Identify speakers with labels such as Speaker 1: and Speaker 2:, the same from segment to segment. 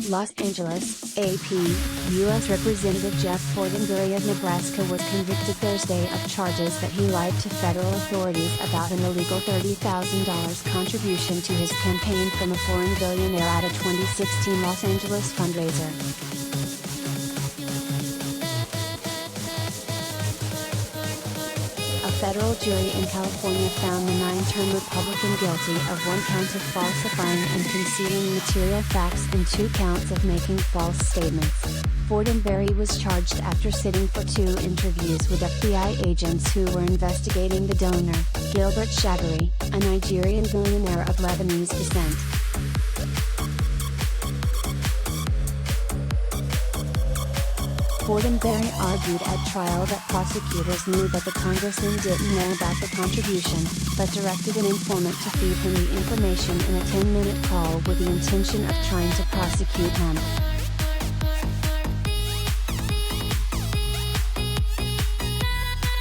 Speaker 1: Los Angeles, AP, U.S. Representative Jeff Fortenberry of Nebraska was convicted Thursday of charges that he lied to federal authorities about an illegal $30,000 contribution to his campaign from a foreign billionaire at a 2016 Los Angeles fundraiser. A federal jury in California found the 9-term Republican guilty of 1 count of falsifying and concealing material facts and 2 counts of making false statements. Fortenberry was charged after sitting for 2 interviews with FBI agents who were investigating the donor, Gilbert Shagari, a Nigerian billionaire of Lebanese descent. Fortenberry argued at trial that prosecutors knew that the congressman didn't know about the contribution, but directed an informant to feed him the information in a 10-minute call with the intention of trying to prosecute him.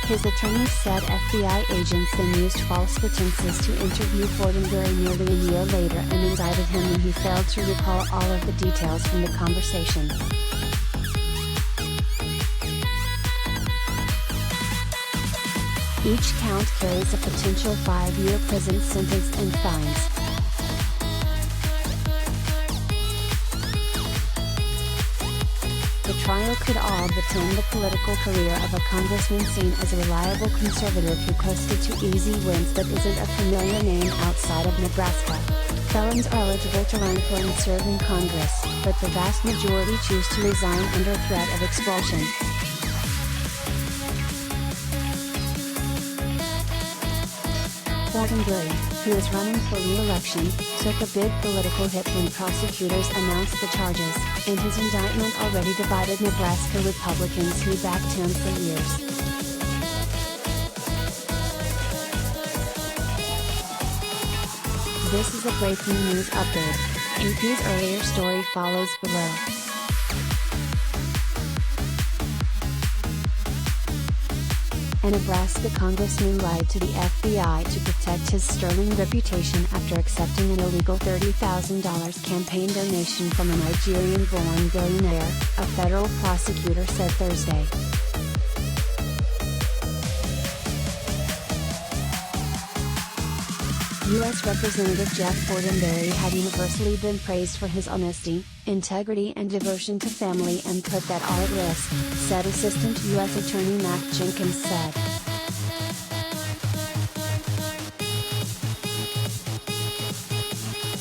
Speaker 1: His attorney said FBI agents then used false pretenses to interview Fortenberry nearly a year later and indicted him when he failed to recall all of the details from the conversation. Each count carries a potential 5-year prison sentence and fines. The trial could all but end the political career of a congressman seen as a reliable conservative who coasted to easy wins but isn't a familiar name outside of Nebraska. Felons are eligible to run for and serve in Congress, but the vast majority choose to resign under threat of expulsion. Fortenberry, who is running for re-election, took a big political hit when prosecutors announced the charges, and his indictment already divided Nebraska Republicans who backed him for years. This is a breaking news update. AP's earlier story follows below. A Nebraska congressman lied to the FBI to protect his sterling reputation after accepting an illegal $30,000 campaign donation from a Nigerian-born billionaire, a federal prosecutor said Thursday. U.S. Representative Jeff Fortenberry had universally been praised for his honesty, integrity and devotion to family and put that all at risk, said Assistant U.S. Attorney Matt Jenkins said.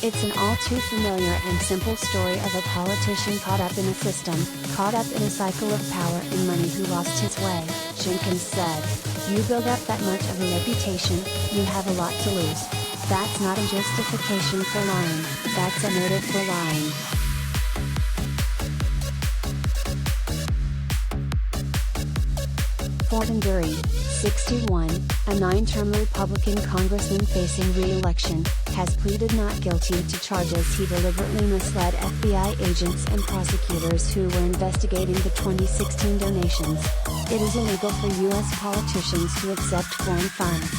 Speaker 1: It's an all too familiar and simple story of a politician caught up in a system, caught up in a cycle of power and money who lost his way, Jenkins said. You build up that much of a reputation, you have a lot to lose. That's not a justification for lying, that's a motive for lying. Fortenberry, 61, a 9-term Republican congressman facing re-election, has pleaded not guilty to charges he deliberately misled FBI agents and prosecutors who were investigating the 2016 donations. It is illegal for U.S. politicians to accept foreign funds.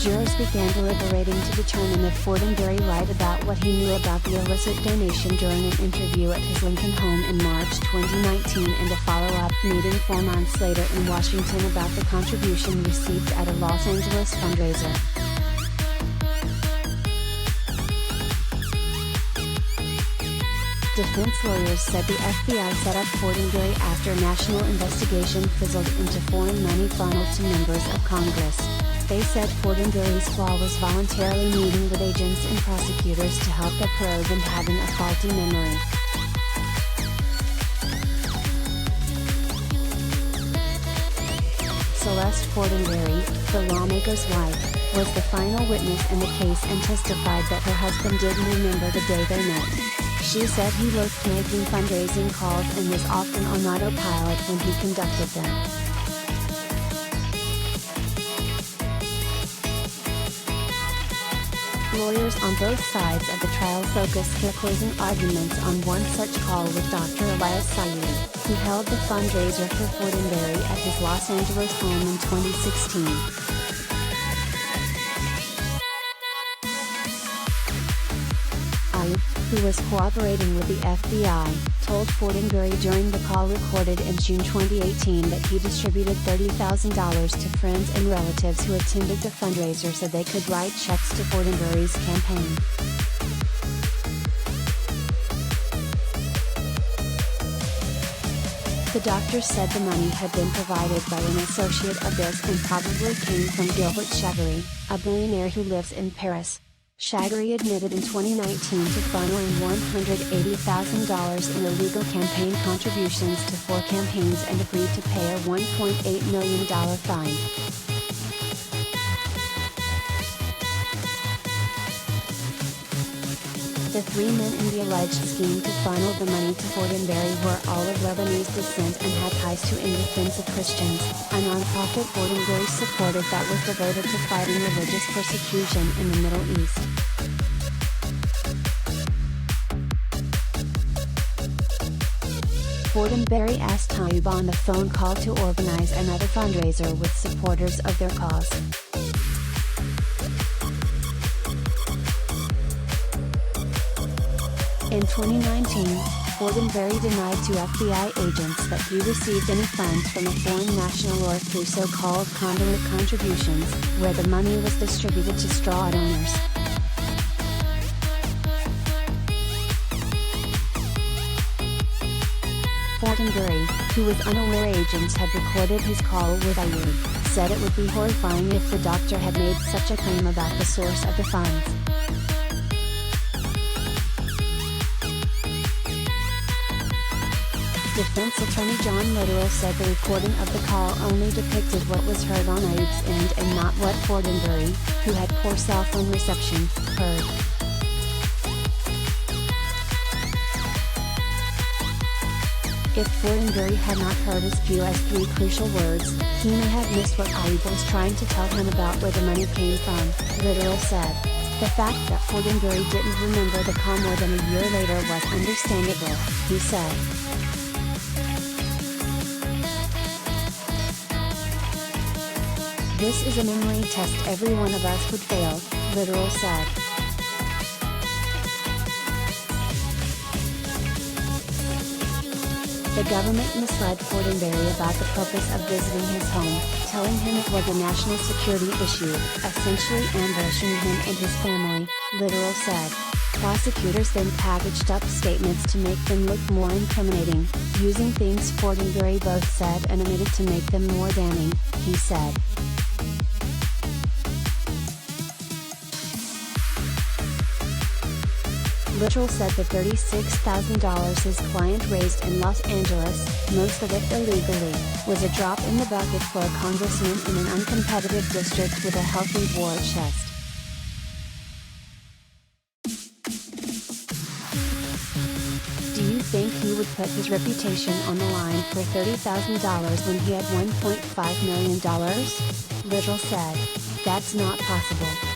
Speaker 1: Jurors began deliberating to determine if Fortenberry lied about what he knew about the illicit donation during an interview at his Lincoln home in March 2019 and a follow-up meeting 4 months later in Washington about the contribution received at a Los Angeles fundraiser. Defense lawyers said the FBI set up Fortenberry after a national investigation fizzled into foreign money funneled to members of Congress. They said Fortenberry's flaw was voluntarily meeting with agents and prosecutors to help the probe and having a faulty memory. Celeste Fortenberry, the lawmaker's wife, was the final witness in the case and testified that her husband didn't remember the day they met. She said he loathed making fundraising calls and was often on autopilot when he conducted them. Lawyers on both sides of the trial focused their closing arguments on one such call with Dr. Elias Sayed, who held the fundraiser for Fortenberry at his Los Angeles home in 2016. who was cooperating with the FBI, told Fortenberry during the call recorded in June 2018 that he distributed $30,000 to friends and relatives who attended the fundraiser so they could write checks to Fortenberry's campaign. The doctor said the money had been provided by an associate of his and probably came from Gilbert Chagoury, a billionaire who lives in Paris. Chagoury admitted in 2019 to funneling $180,000 in illegal campaign contributions to 4 campaigns and agreed to pay a $1.8 million fine. The 3 men in the alleged scheme to funnel the money to Fortenberry were all of Lebanese descent and had ties to In Defense of Christians, a non-profit Fortenberry supported that was devoted to fighting religious persecution in the Middle East. Fortenberry asked Tayyip on the phone call to organize another fundraiser with supporters of their cause. In 2019, Fortenberry denied to FBI agents that he received any funds from a foreign national or through so-called conduit contributions, where the money was distributed to straw donors. Fortenberry, who was unaware agents had recorded his call with Tayyip, said it would be horrifying if the doctor had made such a claim about the source of the funds. Defense attorney John Literal said the recording of the call only depicted what was heard on Tayyip's end and not what Fortenberry, who had poor cell phone reception, heard. If Fortenberry had not heard as few as 3 crucial words, he may have missed what Tayyip was trying to tell him about where the money came from, Literal said. The fact that Fortenberry didn't remember the call more than a year later was understandable, he said. This is a memory test every one of us would fail, Literal said. The government misled Fortenberry about the purpose of visiting his home, telling him it was a national security issue, essentially ambushing him and his family, Literal said. Prosecutors then packaged up statements to make them look more incriminating, using things Fortenberry both said and omitted to make them more damning, he said. Literal said the $36,000 his client raised in Los Angeles, most of it illegally, was a drop in the bucket for a congressman in an uncompetitive district with a healthy war chest. Do you think he would put his reputation on the line for $30,000 when he had $1.5 million? Literal said, "That's not possible."